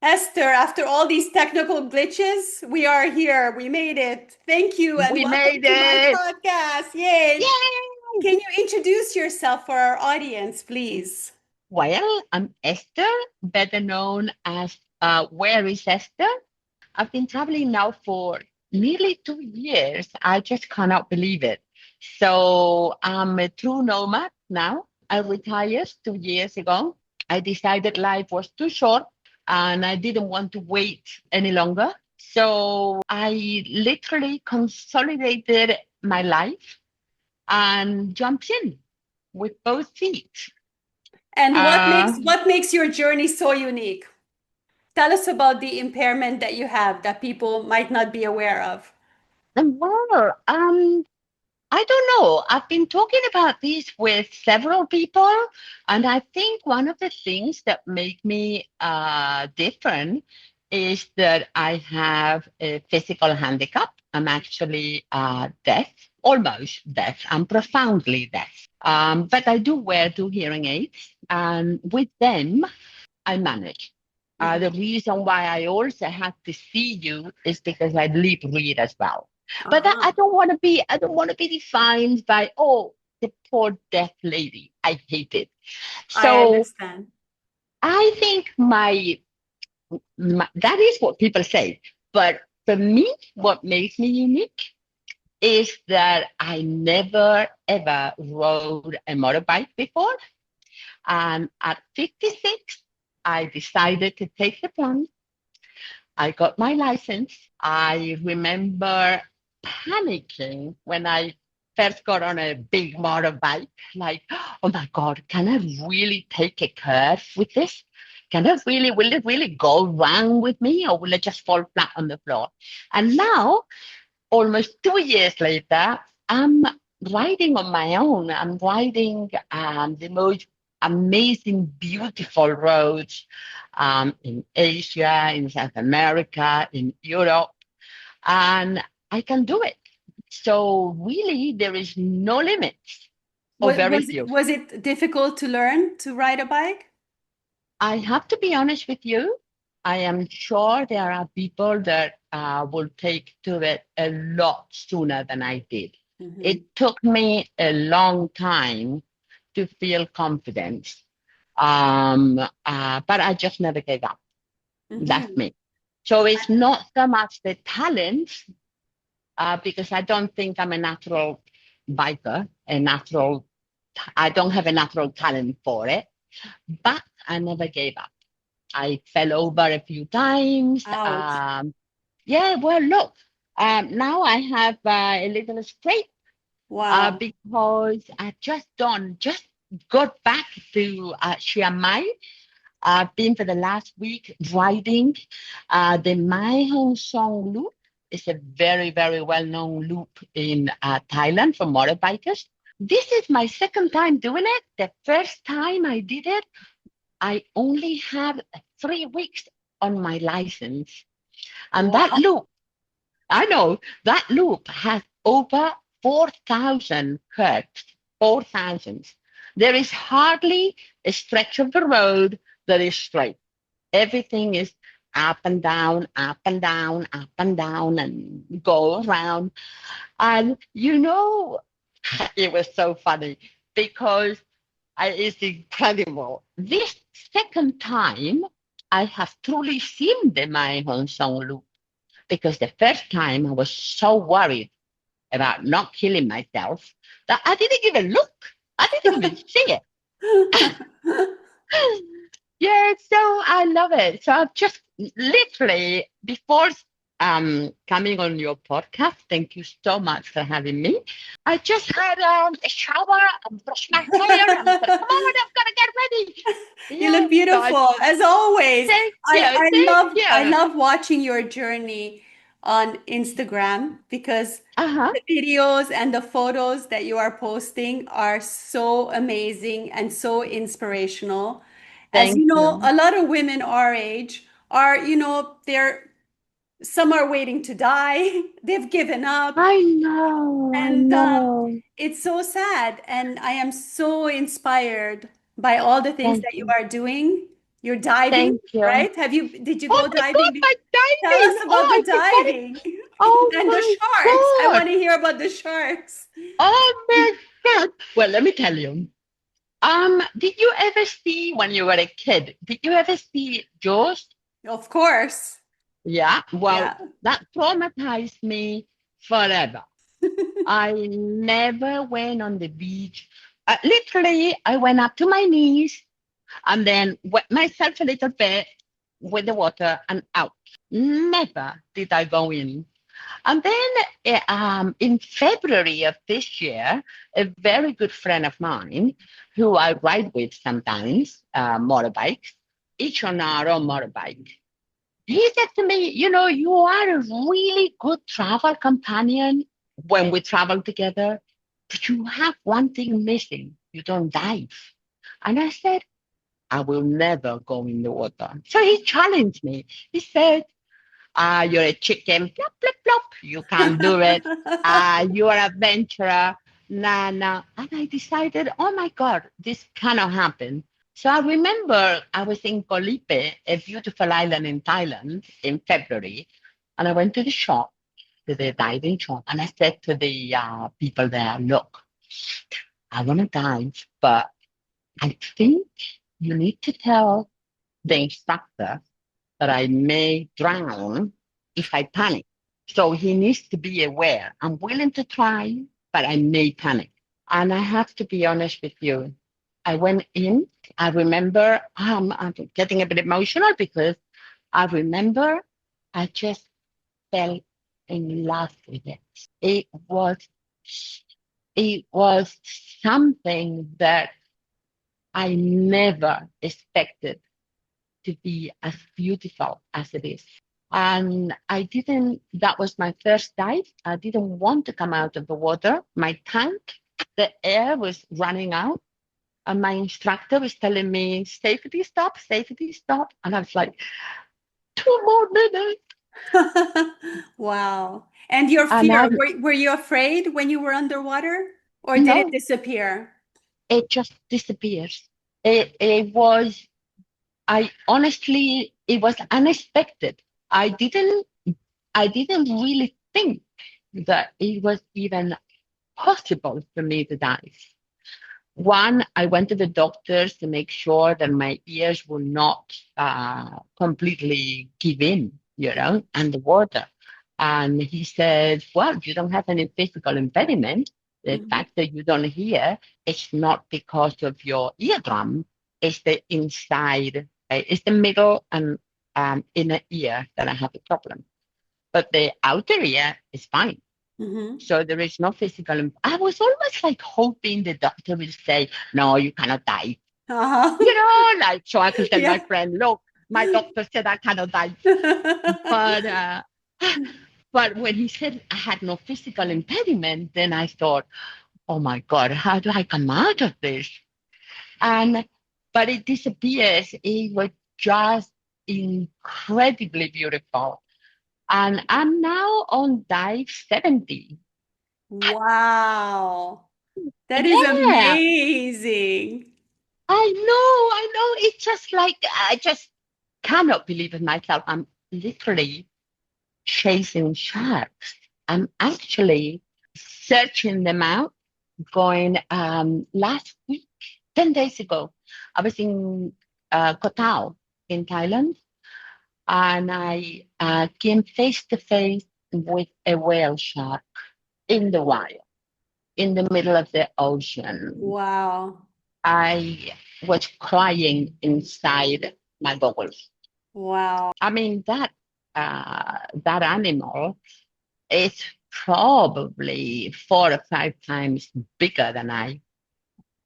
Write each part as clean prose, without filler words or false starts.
Esther, after all these technical glitches, we are here. We made it. Thank you and We welcome made to my it. podcast. Yay. Yay! Can you introduce yourself for our audience, please? Well, I'm Esther, better known as Where is Esther? I've been traveling now for nearly 2 years. I just cannot believe it. So I'm a true nomad now. I retired 2 years ago. I decided life was too short and I didn't want to wait any longer. So I literally consolidated my life and jumped in with both feet. And what Uh, makes your journey so unique? Tell us about the impairment that you have that people might not be aware of. and well, I don't know. I've been talking about this with several people, and I think one of the things that make me different is that I have a physical handicap. I'm actually deaf, almost deaf. I'm profoundly deaf. But I do wear two hearing aids, and with them, I manage. Mhm. The reason why I also had to see you is because I lip read as well. But I Uh-huh. don't want to be. I don't want to be defined by the poor deaf lady. I hate it. I So understand. I think my that is what people say. But for me, what makes me unique is that I never ever rode a motorbike before, and at 56, I decided to take the plunge. I got my license. I remember panicking when I first got on a big motorbike, like, oh my God, can I really take a curve with this? Will it really go wrong with me or will it just fall flat on the floor? And now, almost 2 years later, I'm riding on my own. I'm riding the most amazing, beautiful roads in Asia, in South America, in Europe, and I can do it. So really, there is no limits, or Was, very was, few. was it difficult to learn to ride a bike? I have to be honest with you. I am sure there are people that will take to it a lot sooner than I did. Mhm. It took me a long time to feel confident, but I just never gave up. That's Mhm. me. So it's not so much the talent, because I don't think I'm a natural biker, I don't have a natural talent for it, but I never gave up. I fell over a few times. Ouch. Yeah, well, look, now I have a little scrape Wow. because I just got back to Chiang Mai. I've been for the last week riding the Mai Hong Song Loop. It's a very, very well-known loop in Thailand for motorbikers. This is my second time doing it. The first time I did it, I only had 3 weeks on my license. And that Wow. loop, I know, that loop has over 4,000 curves. 4,000. There is hardly a stretch of the road that is straight. Everything is up and down, up and down, up and down, and go around. And it was so funny because it's incredible. This second time, I have truly seen the Mae Hong Song loop because the first time I was so worried about not killing myself that I didn't even look. I didn't even see it. Yeah, so I love it. So I've just literally before coming on your podcast, thank you so much for having me. I just had a shower and brushed my hair and I said, come on, I've got to get ready. You Yeah, look so I beautiful as always. thank I, you, I thank love I you. love watching your journey on Instagram because Uh-huh. the videos and the photos that you are posting are so amazing and so inspirational. As you Thank know, you. a lot of women our age are, they're some are waiting to die. They've given up. I And know. it's so sad. And I am so inspired by all the things Thank that you you. are doing You're diving, Thank you. right? Did you Oh go my God, diving? my Tell us diving. about Oh, the I forgot it. diving Oh and the my sharks. I God. want to hear about the sharks. Oh my God. Well, let me tell you. Did you ever see when you were a kid? Did you ever see Jaws? Of course. Yeah. Well, Yeah. that traumatized me forever. I never went on the beach. Literally, I went up to my knees and then wet myself a little bit with the water and out. Never did I go in. And then in February of this year, a very good friend of mine, who I ride with sometimes, motorbikes, each on our own motorbike, he said to me, you know, you are a really good travel companion when we travel together, but you have one thing missing. You don't dive. And I said, I will never go in the water. So he challenged me. He said, you're a chicken, plop, plop, plop. You can't do it. You're an adventurer. Nah, nah. And I decided, oh my God, this cannot happen. So I remember I was in Kolipe, a beautiful island in Thailand, in February, and I went to the shop, to the diving shop, and I said to the people there, look, I want to dive, but I think you need to tell the instructor that I may drown if I panic. So he needs to be aware. I'm willing to try, but I may panic. And I have to be honest with you. I went in. I remember I'm getting a bit emotional because I remember I just fell in love with it. It was it was something that I never expected to be as beautiful as it is. And I didn't, that was my first dive. I didn't want to come out of the water. My tank, the air was running out. And my instructor was telling me, safety stop. And I was like, 2 more minutes. Wow. And your And fear, I, were you afraid when you were underwater or did it no, disappear? it just disappears. It was, I honestly, it was unexpected. I didn't, I didn't really think that it was even possible for me to dive. One, I went to the doctors to make sure that my ears will not completely give in, underwater. And he said, well, you don't have any physical impediment. The Mhm. fact that you don't hear is not because of your eardrum, it's the inside, it's the middle and inner ear that I have a problem. But the outer ear is fine. Mhm. So there is no physical. I was almost like hoping the doctor will say, no, you cannot die. Uh-huh. Like, so I could tell my Yeah. friend, look, my doctor said I cannot die. But, but when he said I had no physical impediment, then I thought, oh my God, how do I come out of this? And, but it disappears. It was just incredibly beautiful. And I'm now on dive 70. Wow. That is Yeah, amazing. I know. It's just like I just cannot believe it myself. I'm literally chasing sharks. I'm actually searching them out. Going last week, 10 days ago, I was in Koh Tao in Thailand, and I came face to face with a whale shark in the wild, in the middle of the ocean. Wow. I was crying inside my goggles. Wow. I mean that animal is probably 4 or 5 times bigger than I.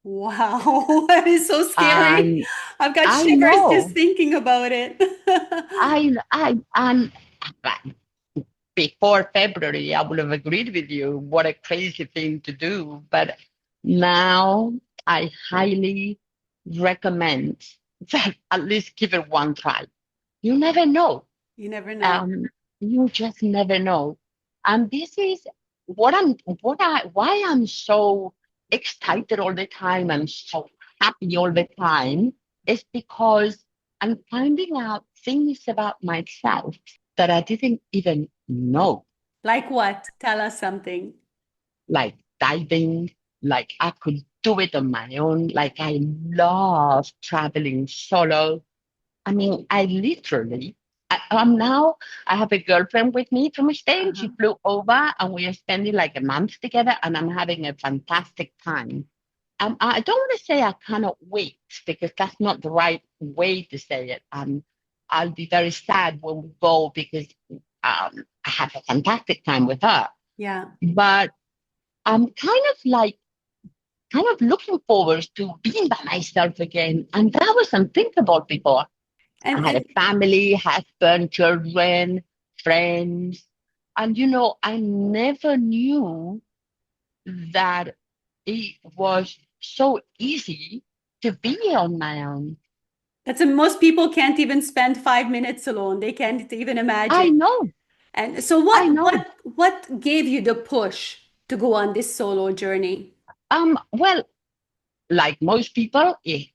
Wow. That is so scary. And I've got I shivers just know thinking about it. I and before February I would have agreed with you. What a crazy thing to do. But now I highly recommend that at least give it one try. You never know. You never know. Um, you just never know. And this is why I'm so excited all the time and so happy all the time is because and finding out things about myself that I didn't even know, Like what? Tell us something. like diving, like I could do it on my own. Like I love traveling solo. I mean, I literally, now I have a girlfriend with me from Spain. Uh-huh. She flew over and we are spending like a month together and I'm having a fantastic time. I don't want to say I cannot wait because that's not the right way to say it. I'll be very sad when we go because I have a fantastic time with her. Yeah. But I'm kind of looking forward to being by myself again. And that was unthinkable before. I had a And family, husband, children, friends. And, I never knew that it was so easy to be on my own. most people can't even spend 5 minutes alone. They can't even imagine. I know, And so I what know. what gave you the push to go on this solo journey? Well, like most people, it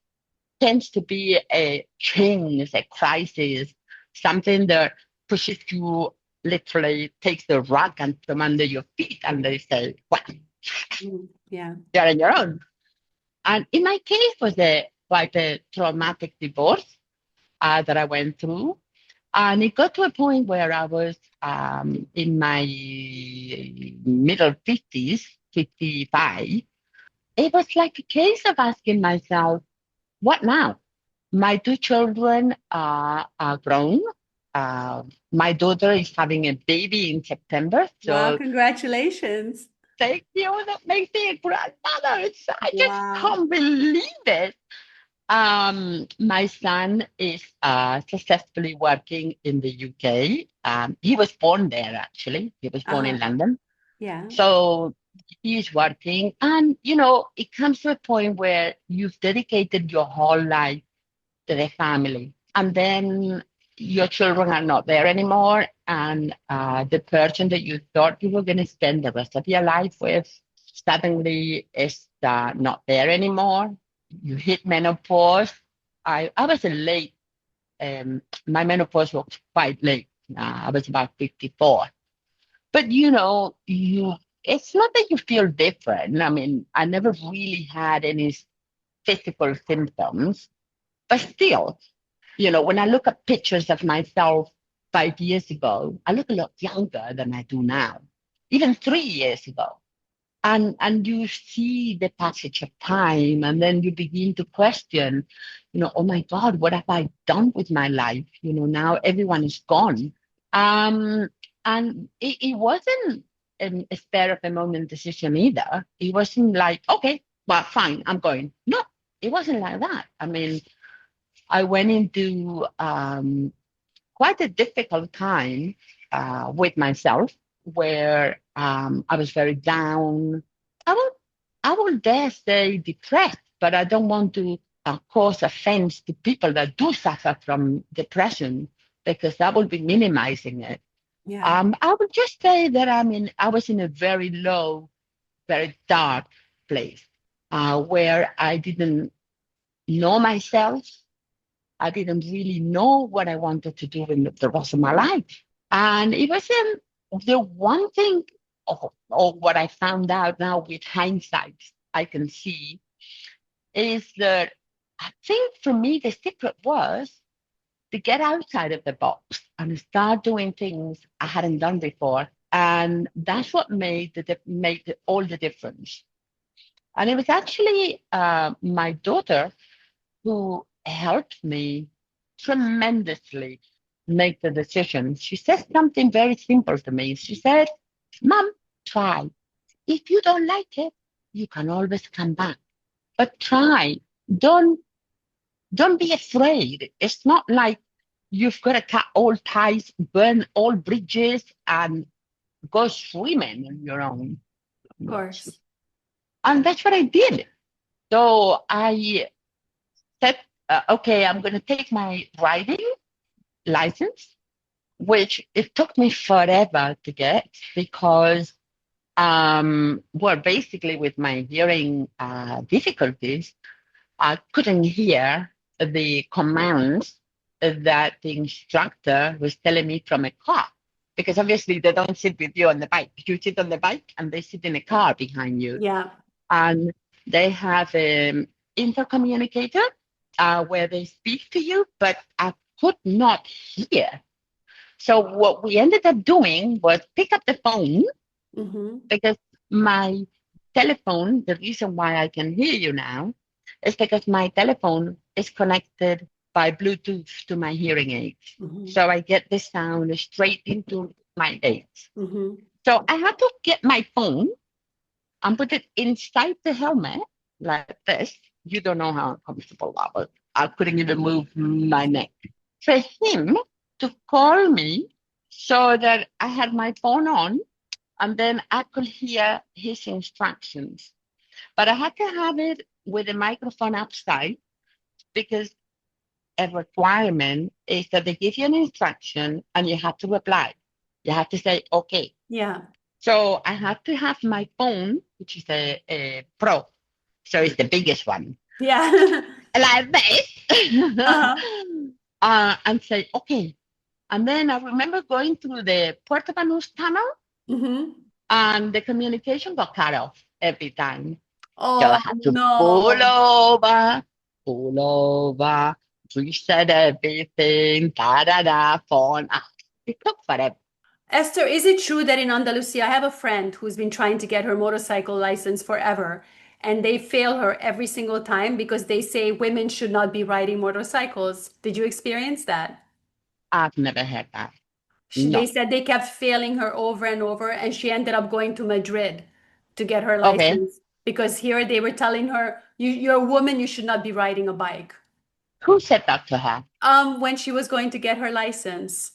tends to be a change, a crisis, something that pushes you, literally takes the rug and from under your feet, and they say, "Well, Yeah. you're on your own." And in my case, was a quite a traumatic divorce that I went through. And it got to a point where I was in my middle 50s, 55. It was like a case of asking myself, what now? My two children are grown. Uh, my daughter is having a baby in September. Wow, So congratulations. thank you. That makes me a grandmother. I just Wow. can't believe it. My son is successfully working in the UK. He was born there, actually. He was born Uh-huh. in London. Yeah. So he's working. And, it comes to a point where you've dedicated your whole life to the family. And then your children are not there anymore. And the person that you thought you were going to spend the rest of your life with suddenly is not there anymore. You hit menopause. I was a late, my menopause was quite late. I was about 54. But it's not that you feel different. I mean, I never really had any physical symptoms, but still, when I look at pictures of myself 5 years ago, I look a lot younger than I do now, even 3 years ago. And you see the passage of time, and then you begin to question, oh my God, what have I done with my life? Now everyone is gone. Um, and it wasn't a spare of a moment decision either. It wasn't like, okay, well, fine, I'm going. No, it wasn't like that. I mean, I went into quite a difficult time with myself where I was very down. I will, I will dare say depressed, but I don't want to cause offense to people that do suffer from depression because I will be minimizing it. Yeah. I would just say that I was in a very low, very dark place where I didn't know myself. I didn't really know what I wanted to do in the rest of my life. And it was the one thing, or what I found out now with hindsight, I can see is that I think for me, the secret was to get outside of the box and start doing things I hadn't done before. And that's what made all the difference. And it was actually my daughter who helped me tremendously make the decision. She said something very simple to me. She said, Mom, try. If you don't like it, you can always come back. But try. Don't don't be afraid. It's not like you've got to cut all ties, burn all bridges, and go swimming on your own. Of course. And that's what I did. So I said, okay, I'm going to take my driving license, which it took me forever to get because, well, basically with my hearing difficulties, I couldn't hear the commands. that the instructor was telling me from a car. Because obviously they don't sit with you on the bike. You sit on the bike and they sit in a car behind you. Yeah. And they have an intercommunicator where they speak to you, but I could not hear. So what we ended up doing was pick up the phone Mm-hmm. because my telephone, the reason why I can hear you now is because my telephone is connected by Bluetooth to my hearing aids. Mm-hmm. So I get the sound straight into my aids. Mm-hmm. So I had to get my phone and put it inside the helmet like this. You don't know how uncomfortable that was. I couldn't even move my neck. For him to call me so that I had my phone on and then I could hear his instructions. But I had to have it with the microphone upside because a requirement is that they give you an instruction and you have to reply. You have to say, okay. Yeah. So I had to have my phone, which is a Pro, so it's the biggest one, Yeah. like this, Uh-huh. and say, okay. And then I remember going through the Puerto Banús tunnel Mm-hmm. and the communication got cut off every time. So I Oh had to no. pull over, reset everything, da da da, phone. It took forever. Esther, is it true that in Andalusia, I have a friend who's been trying to get her motorcycle license forever, and they fail her every single time because they say women should not be riding motorcycles. Did you experience that? I've never had that. They No. said they kept failing her over and over, and she ended up going to Madrid to get her Okay. license because here they were telling her, you're a woman, you should not be riding a bike. Who said that to her? When she was going to get her license.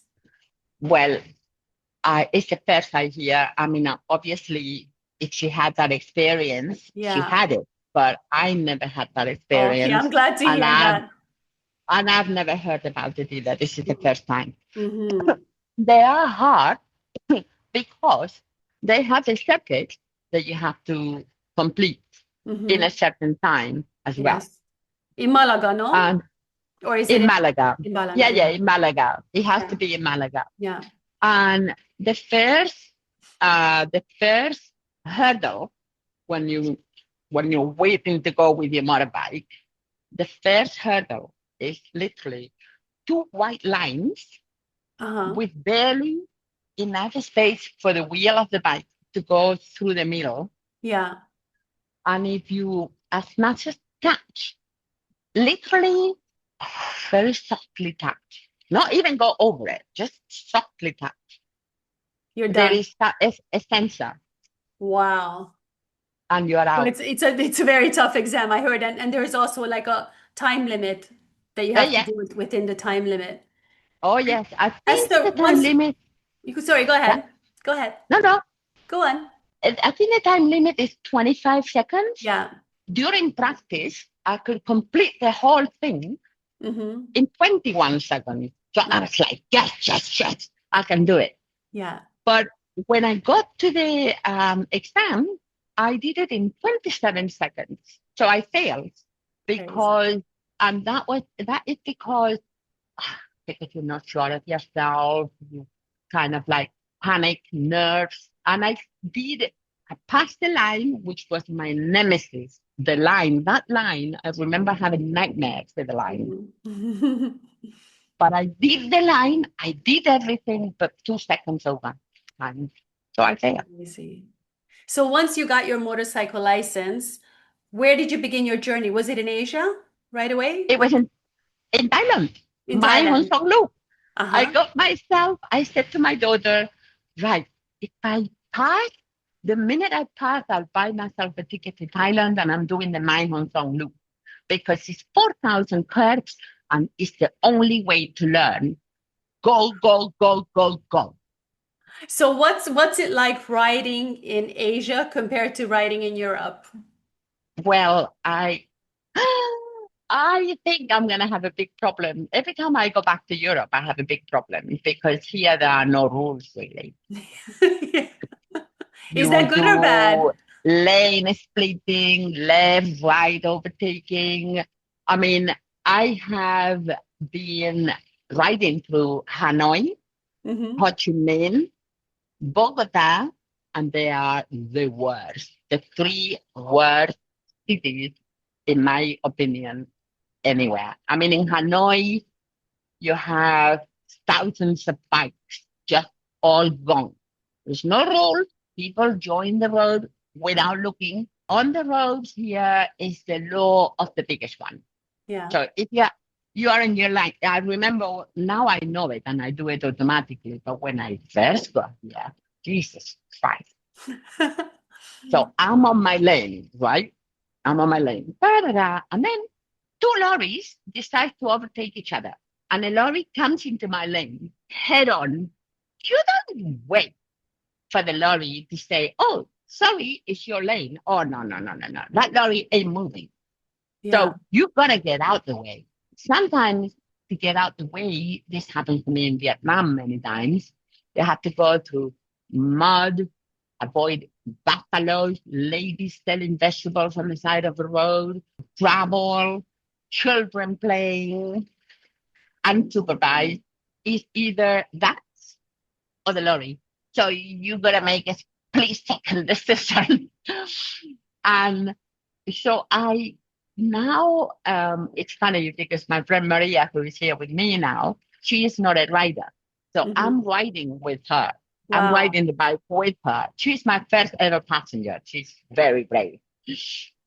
Well, it's the first I hear. I mean, obviously, if she had that experience, she Yeah. had it, but I never had that Okay, I'm experience, glad to and hear I've that. and I've never heard about it either. This is the first time. Mm-hmm. They are hard because they have a circuit that you have to complete in a Mm-hmm. certain time as well. Yes. In Malaga, no? And Or is it in Malaga, in Malaga? yeah, Yeah. in Malaga, it has to Yeah. be in Malaga. Yeah. And the first hurdle when you're waiting to go with your motorbike, the first hurdle is literally two white lines Uh-huh. with barely enough space for the wheel of the bike to go through the middle. Yeah. And if you as much as touch, literally very softly touch, not even go over it, just softly touch, You're there done. is a sensor Wow. and you're Well, out. it's a very tough exam, I heard, and there's also like a time limit that you Oh have to yeah. do it within the time limit. Oh yes. I think Esther, the time once limit. sorry, go Yeah. ahead. Go ahead. No, no. Go on. I think the time limit is 25 seconds. Yeah. During practice, I could complete the whole thing Mm-hmm. in 21 seconds. So I Yeah. was like, yes, yes, yes, I can do it. Yeah. But when I got to the exam, I did it in 27 seconds. So I failed Crazy. because, and that is because you're not sure of yourself, you kind of like panic, nerves. And I passed the line, which was my nemesis. The line, that line, I remember having nightmares with the line. Mhm. But I did the line, I did everything, but 2 seconds over. And so I failed. Crazy. So once you got your motorcycle license, where did you begin your journey? Was it in Asia right away? It was in Thailand, In my Hong Thailand? Song Loop. I Uh-huh. got myself, I said to my daughter, right, if I pass, the minute I pass, I'll buy myself a ticket to Thailand and I'm doing the My Hong Song Loop because it's 4,000 curves and it's the only way to learn. Go, go, go, go, go. So what's it like riding in Asia compared to riding in Europe? Well, I think I'm going to have a big problem. Every time I go back to Europe, I have a big problem because here there are no rules really. Is You that good or bad? do lane splitting, left, right overtaking. I mean, I have been riding through Hanoi, Hmm. Ho Chi Minh, Bogota, and they are the worst. The three worst cities, in my opinion, anywhere. I mean, in Hanoi, you have thousands of bikes just all gone. There's no rules. People join the road without looking. On the roads here is the law of the biggest one. Yeah. So if you are in your line, I remember now I know it and I do it automatically. But when I first got here, Jesus Christ. So I'm on my lane, right? I'm on my lane. Da-da-da. And then two lorries decide to overtake each other. And a lorry comes into my lane head on. You don't wait for the lorry to say, oh, sorry, it's your lane. Oh, no, no, no, no, no. That lorry ain't moving. Yeah. So you got to get out the way. Sometimes to get out the way, this happened to me in Vietnam many times. You have to go through mud, avoid buffaloes, ladies selling vegetables on the side of the road, trouble, children playing, unsupervised. Is either that or the lorry. So you got to make a split second decision. And so I now it's funny because my friend Maria, who is here with me now, she is not a rider. So Hmm. I'm riding with her. I'm Wow. riding the bike with her. She's my first ever passenger. She's very brave.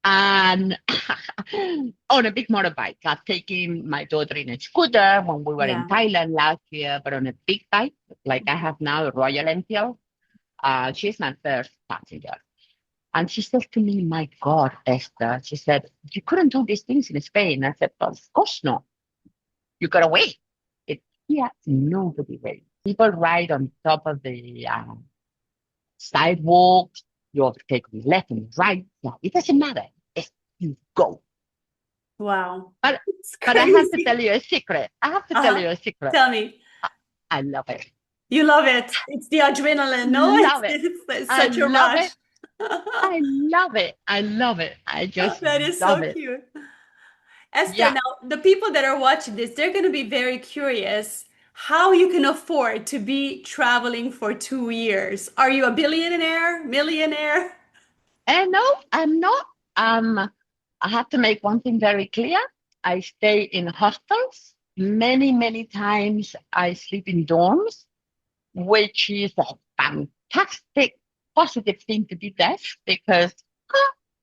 And on a big motorbike, I've taken my daughter in a scooter when we were in Yeah. Thailand last year, but on a big bike, like I have now, a Royal Enfield. She's my first passenger. And she said to me, my God, Esther, she said, you couldn't do these things in Spain. I said, well, of course not. You got to wait. It, yeah, nobody waits. People ride on top of the sidewalks. You have to take left and right. Yeah, it doesn't matter. It's, you go. Wow. But, It's but I have to tell crazy. you a secret. I have to tell Uh-huh. you a secret. Tell me. I love it. You love it. It's the adrenaline. No, Love it. it's I such a love rush. it. I love it. I love it. I just That is love so it. cute. Esther, Yeah. now the people that are watching this, they're going to be very curious how you can afford to be traveling for 2 years. Are you a billionaire, millionaire? And no, I'm not. I have to make one thing very clear. I stay in hostels. Many, many times I sleep in dorms, which is a fantastic, positive thing to be there because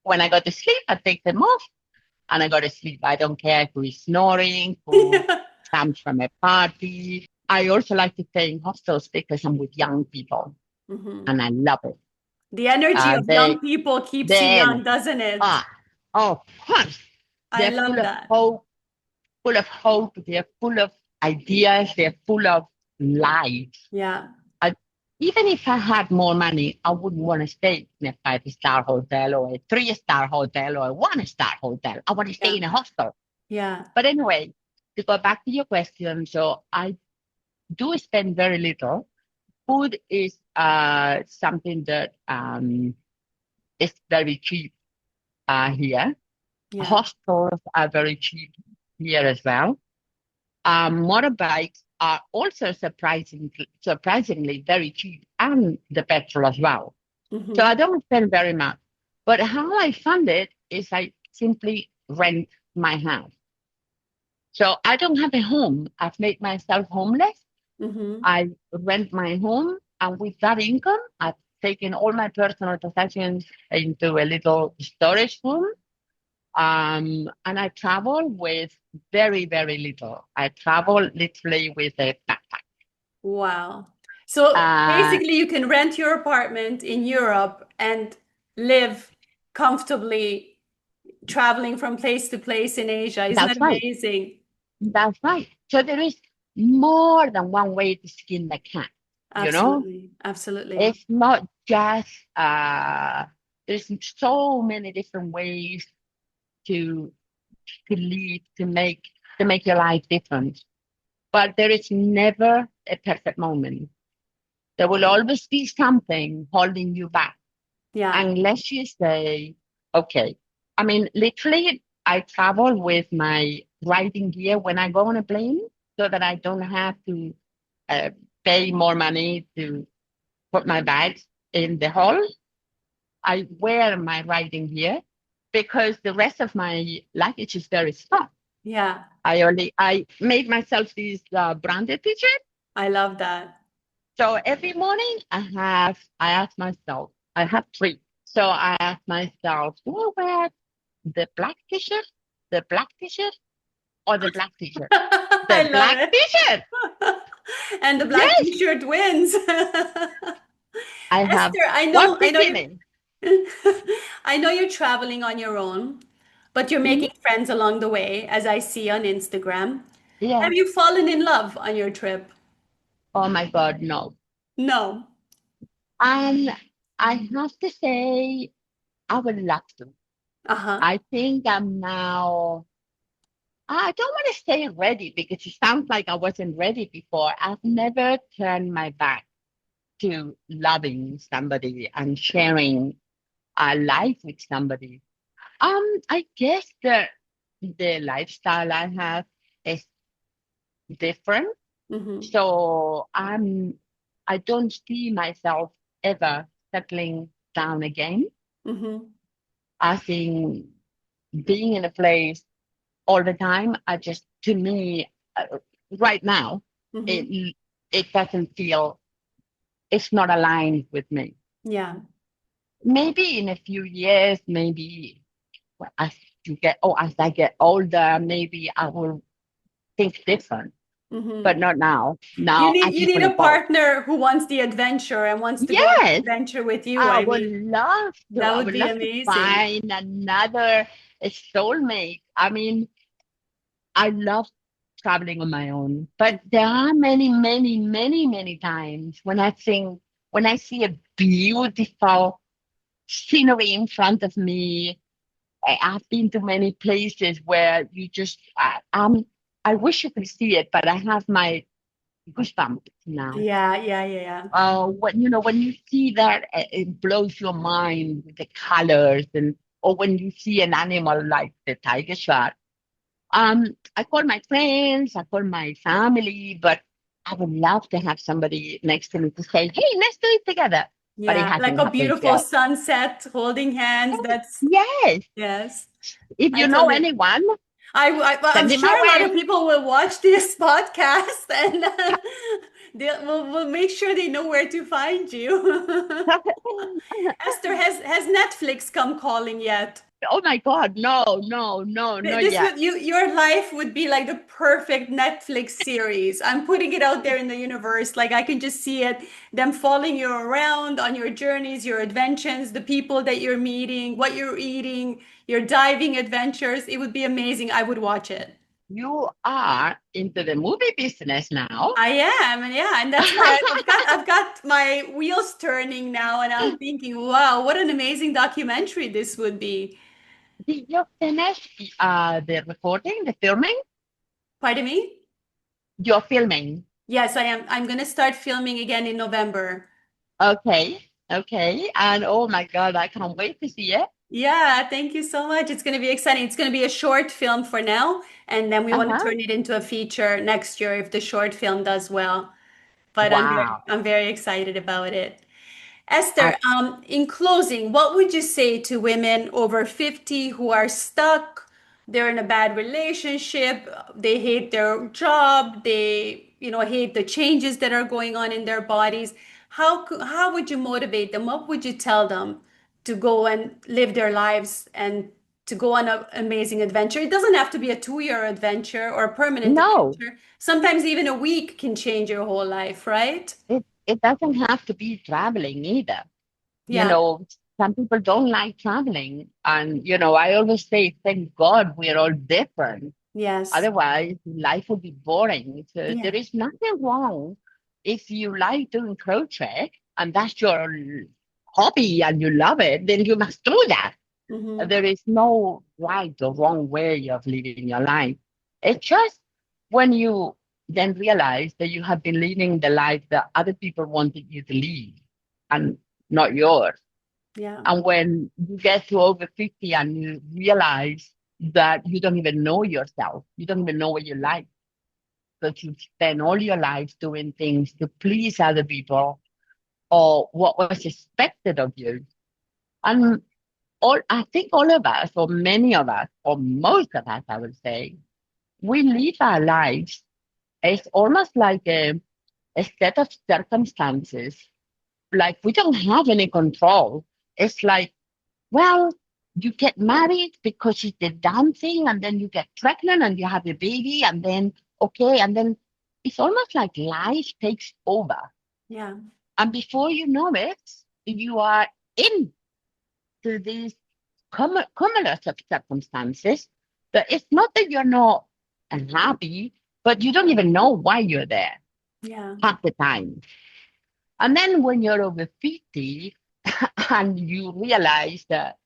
when I go to sleep, I take them off and I go to sleep. I don't care who is snoring, who Yeah. comes from a party. I also like to stay in hostels because I'm with young people Mhm. and I love it. The energy of They young people keeps you then young, doesn't it? ah of course I they're love that. full of hope. They're full of ideas. They're full of life. Yeah. I, even if I had more money, I wouldn't want to stay in a 5-star hotel or a 3-star hotel or a 1-star hotel. I want to stay Yeah. in a hostel. Yeah. But anyway, to go back to your question, so I do spend very little. Food is something that is very cheap here. Yeah. Hostels are very cheap here as well. Motorbikes are also surprisingly very cheap, and the petrol as well. So I Hmm. don't spend very much. But how I fund it is I simply rent my house. So I don't have a home. I've made myself homeless. Hmm. I rent my home, and with that income, I've taken all my personal possessions into a little storage room. And I travel with very, very little. I travel literally with a backpack. Wow. So Uh, basically, you can rent your apartment in Europe and live comfortably traveling from place to place in Asia. Isn't that that's right. amazing? That's right. So there is more than one way to skin the cat. You know, Absolutely. Absolutely. it's not just, there's so many different ways to, to live, to make your life different. But there is never a perfect moment. There will always be something holding you back Yeah. unless you say, okay. I mean, literally, I travel with my riding gear when I go on a plane. so that I don't have to uh, pay more money to put my bags in the hall. I wear my riding gear because the rest of my luggage is very small. Yeah, I made myself these branded t-shirts. I love that. So every morning I ask myself, I have three. So I ask myself, do I wear the black t-shirt, the black t-shirt, or the black t-shirt? I The love black it. t-shirt. And the black Yes, t-shirt wins. I have Esther, one I know you bikini. I know you're traveling on your own, but you're Mhm. making friends along the way, as I see on Instagram. Yeah. Have you fallen in love on your trip? Oh my God, no. No. And I have to say, I would love to. Uh-huh. I think I'm now, I don't want to say ready because it sounds like I wasn't ready before. I've never turned my back to loving somebody and sharing a life with somebody. I guess the lifestyle I have is different. Mm-hmm. So I don't see myself ever settling down again. Mm-hmm. I think being in a place all the time, I just, to me, right now, Mm-hmm. it it doesn't feel, it's not aligned with me. Yeah. Maybe in a few years, maybe as as I get older, maybe I will think different, but Mm-hmm. not now. Now I You just need want to a go. partner who wants the adventure and wants to go on the Yes, adventure with you. I I would mean, love to. that I would would be love to amazing. find another soulmate. I mean, I love traveling on my own, but there are many, many, many, many times when I see a beautiful scenery in front of me. I've been to many places where you just, I wish you could see it, but I have my goosebumps now. Yeah, yeah, yeah, yeah. When you see that, it blows your mind with the colors, or when you see an animal like the tiger shark. I call my friends, I call my family, but I would love to have somebody next to me to say, "Hey, let's do it together." But it Yeah, like hasn't a happened beautiful yet. sunset, holding hands. That's Yes, yes. if I you know totally. anyone, I'm send it sure my a lot of way. people will watch this podcast and we'll make sure they know where to find you. Esther, has Netflix come calling yet? Oh my God, no, no, no, not This yet. would your life would be like the perfect Netflix series. I'm putting it out there in the universe. Like I can just see it, them following you around on your journeys, your adventures, the people that you're meeting, what you're eating, your diving adventures. It would be amazing. I would watch it. You are into the movie business now. I am, and yeah, and that's why I've got my wheels turning now, and I'm thinking, wow, what an amazing documentary this would be. Did you finish the recording, the filming? Pardon me? You're filming. Yes, I am. I'm gonna start filming again in November. Okay, okay. And oh my God, I can't wait to see it. Yeah, thank you so much. It's gonna be exciting. It's gonna be a short film for now, and then we want to Uh-huh. turn it into a feature next year if the short film does well. But Wow. I'm very excited about it. Esther, I, in closing, what would you say to women over 50 who are stuck? They're in a bad relationship, they hate their job, they, hate the changes that are going on in their bodies. How would you motivate them? What would you tell them to go and live their lives and to go on an amazing adventure? It doesn't have to be a 2-year adventure or a permanent no, adventure. Sometimes even a week can change your whole life, right? it doesn't have to be traveling either. You Yeah. know, some people don't like traveling. And, I always say, thank God we're all different. Yes. Otherwise, life would be boring. So Yeah. there is nothing wrong if you like doing crochet and that's your hobby and you love it, then you must do that. Hmm. There is no right or wrong way of living your life. It's just when you then realize that you have been living the life that other people wanted you to live and not yours. Yeah. And when you get to over 50 and you realize that you don't even know yourself, you don't even know what you like, because you spend all your life doing things to please other people or what was expected of you. And I think all of us, or many of us, or most of us, I would say, we live our lives as almost like a set of circumstances. Like we don't have any control. It's like, well, you get married because it's the damn thing, and then you get pregnant and you have a baby, and then okay, and then it's almost like life takes over. Yeah. And before you know it, you are into these cumulus of circumstances that it's not that you're not unhappy, but you don't even know why you're there Yeah. half the time. And then when you're over 50 and you realize that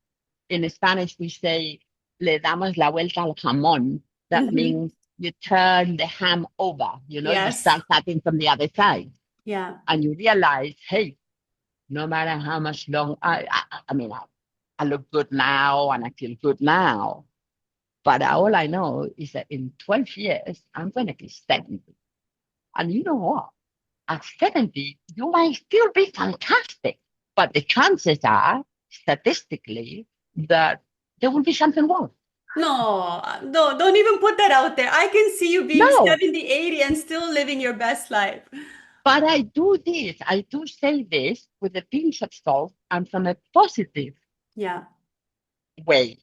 in Spanish we say, le damos la vuelta al jamón. That Hmm. means you turn the ham over, you Yes. start cutting from the other side. Yeah. And you realize, hey, no matter how much long, I mean, I look good now and I feel good now. But all I know is that in 12 years, I'm going to be 70. And you know what? At 70, you might still be fantastic. But the chances are, statistically, that there will be something wrong. No, no, don't even put that out there. I can see you being No, 70, 80, and still living your best life. but I do say this with a pinch of salt and from a positive Yeah. way.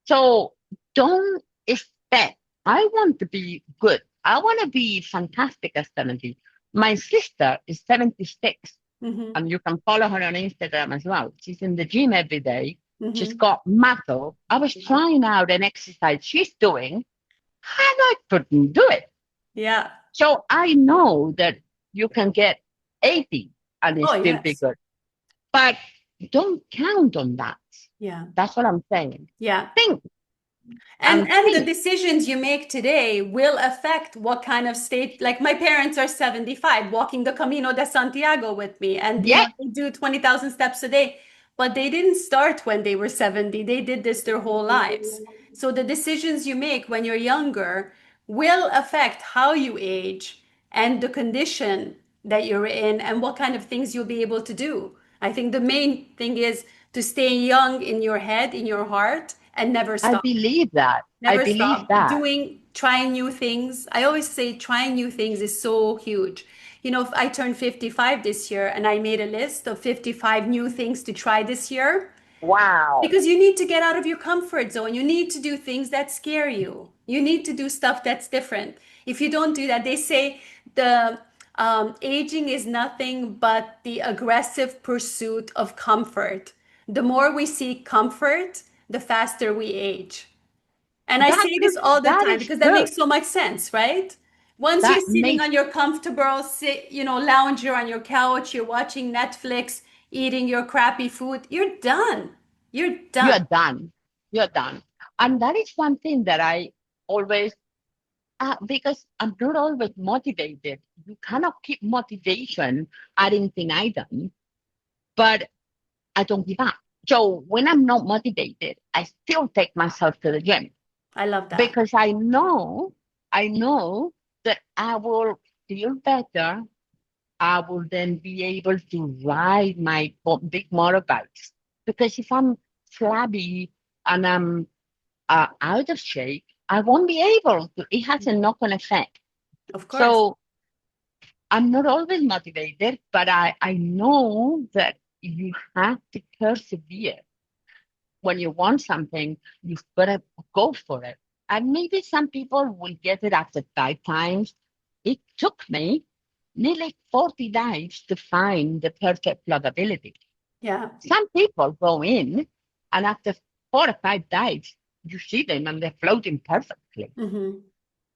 So don't expect, I want to be good. I want to be fantastic at 70. My sister is 76, Hmm. and you can follow her on Instagram as well. She's in the gym every day. She's Hmm. got muscle. I was trying out an exercise she's doing, and I couldn't do it. Yeah. So I know that you can get 80 and it Oh, still be yes. good. But don't count on that. Yeah. That's what I'm saying. Yeah. Think And and and the think. decisions you make today will affect what kind of state, like my parents are 75 walking the Camino de Santiago with me, and Yeah, they do 20,000 steps a day, but they didn't start when they were 70. They did this their whole lives. So the decisions you make when you're younger will affect how you age and the condition that you're in and what kind of things you'll be able to do. I think the main thing is to stay young in your head, in your heart, and never I stop. believe that. I Never believe stop that. doing, trying new things. I always say trying new things is so huge. You know, if I turned 55 this year and I made a list of 55 new things to try this year, Wow. because you need to get out of your comfort zone. You need to do things that scare you. You need to do stuff that's different. If you don't do that, they say the aging is nothing but the aggressive pursuit of comfort. The more we seek comfort, the faster we age. And I say this all the That time is because that true. makes so much sense, right? Once you're That sitting makes on your comfortable lounger on your couch, you're watching Netflix, eating your crappy food, you're done. You're done. you're done. You're done. And that is one thing that I always because I'm not always motivated. You cannot keep motivation ad infinitum, but I don't give up. So when I'm not motivated, I still take myself to the gym I love that. because I know that I will feel better. I will then be able to ride my big motorbikes. Because if I'm flabby and I'm out of shape, I won't be able to. It has a knock-on effect. Of course. So I'm not always motivated, but I know that you have to persevere. When you want something, you've got to go for it. And maybe some people will get it after 5 times. It took me nearly 40 dives to find the perfect floatability. Yeah. Some people go in and after 4 or 5 dives, you see them and they're floating perfectly. Hmm.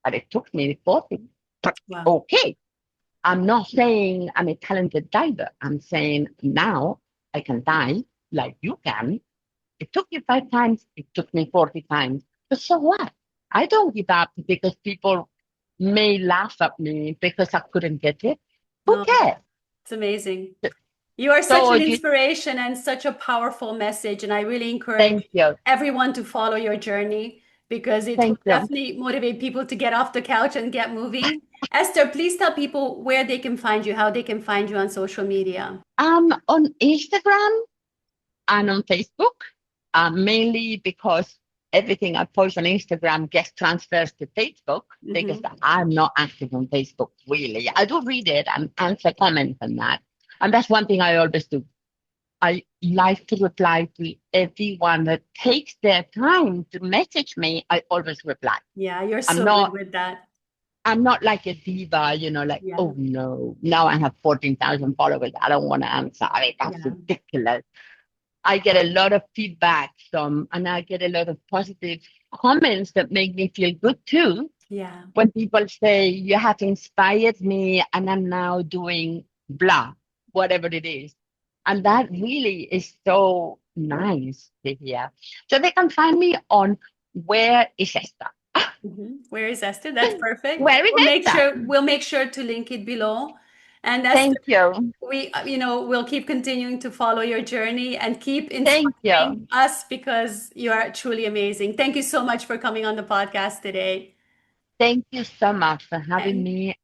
But it took me 40. But Wow. okay, I'm not saying I'm a talented diver. I'm saying now I can dive like you can. It took you 5 times, it took me 40 times. But so what? I don't give up because people may laugh at me because I couldn't get it. Who No, cares? it's amazing. You are such So an you inspiration and such a powerful message. And I really encourage thank you. everyone to follow your journey because it will Thank you. definitely motivate people to get off the couch and get moving. Esther, please tell people where they can find you, how they can find you on social media. On Instagram and on Facebook, mainly because everything I post on Instagram gets transferred to Facebook because Hmm. I'm not active on Facebook really. I do read it and answer comments and that. And that's one thing I always do. I like to reply to everyone that takes their time to message me. I always reply. Yeah, you're I'm so good not with that. I'm not like a diva, like, Yeah, oh no, now I have 14,000 followers. I don't want to answer. I mean, that's yeah, ridiculous. I get a lot of feedback and I get a lot of positive comments that make me feel good too. yeah, When people say, you have inspired me and I'm now doing blah, whatever it is. And that really is so nice to hear. So they can find me on Where is Esther? Where is Esther? That's perfect. Where is Esther? We'll make sure to link it below. And Esther, Thank you. we'll keep continuing to follow your journey and keep Thank inspiring you. us because you are truly amazing. Thank you so much for coming on the podcast today. Thank you so much for having And me.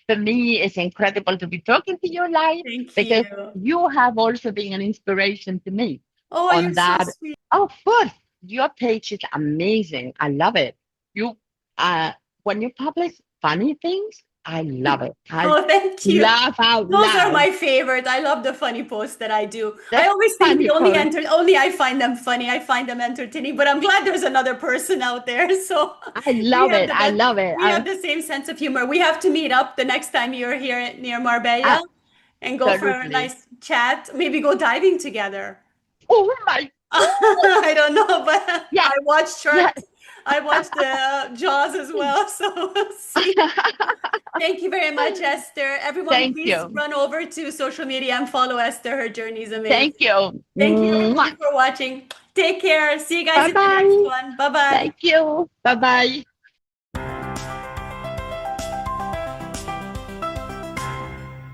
For me, it's incredible to be talking to you live thank because you. you have also been an inspiration to me Oh, you're on so that. sweet. Oh, of course, your page is amazing. I love it. You, uh, when you publish funny things, I love it. I Oh, thank you. laugh out Those are loud. my favorite. I love the funny posts that I do. I The always think funny post. only I find them funny. I find them entertaining, but I'm glad there's another person out there. So I we love have it. the I best, love it. we have the same sense of humor. We have to meet up the next time you're here near Marbella and go for a Absolutely. nice chat. Maybe go diving together. Oh my God. I don't know, but Yeah. I watched Yeah. Sharks. I watched the Jaws as well, so we'll see. Thank you very much, Esther. Everyone, Thank please you. run over to social media and follow Esther. Her journey is Thank amazing. you. Thank you, Mwah. everybody, for watching. Take care. See you guys Bye in the next bye. one. Bye bye. Thank you. Bye bye.